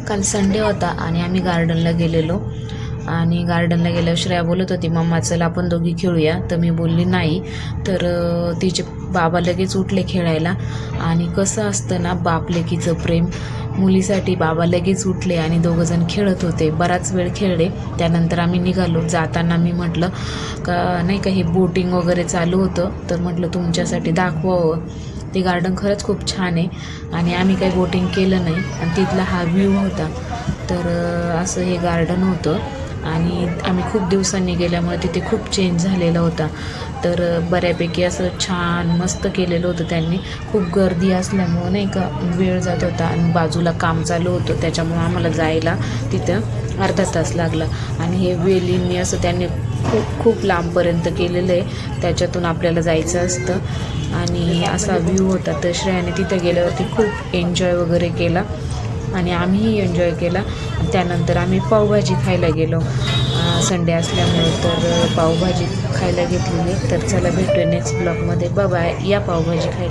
काल संडे होता आणि आम्ही गार्डनला गेलेलो आणि गार्डनला गेल्यावर श्रेया बोलत होती, मम्मा चल आपण दोघी खेळूया. तर मी बोलली नाही. तर तिचे बाबा लगेच उठले खेळायला. आणि कसं असतं ना बाप लेकीचं प्रेम, मुलीसाठी बाबा लगेच उठले आणि दोघंजण खेळत होते. बराच वेळ खेळले. त्यानंतर आम्ही निघालो. जाताना मी म्हटलं का नाही का हे बोटिंग वगैरे चालू होतं, तर म्हटलं तुमच्यासाठी दाखवावं. ते गार्डन खरंच खूप छान आहे आणि आम्ही काही बोटिंग केलं नाही आणि तिथला हा व्ह्यू होता. तर असं हे गार्डन होतं आणि आम्ही खूप दिवसांनी गेल्यामुळे तिथे खूप चेंज झालेला होता. तर बऱ्यापैकी असं छान मस्त केलेलं होतं त्यांनी. खूप गर्दी असल्यामुळं नाही का वेळ जात होता आणि बाजूला काम चालू होतं, त्याच्यामुळं आम्हाला जायला तिथं अर्धा तास लागला. आणि हे वेलींनी असं त्यांनी खूप खूप लांबपर्यंत केलेलं आहे, त्याच्यातून आपल्याला जायचं असतं आणि असा व्ह्यू होता. तर श्रेयाने तिथं गेल्यावरती खूप एन्जॉय वगैरे केला आणि आम्हीही एन्जॉय केला. त्यानंतर आम्ही पावभाजी खायला गेलो. संडे असल्यामुळं तर पावभाजी खायला घेतलेली. तर चला भेटूया नेक्स्ट ब्लॉगमध्ये. बाय. या पावभाजी खायला.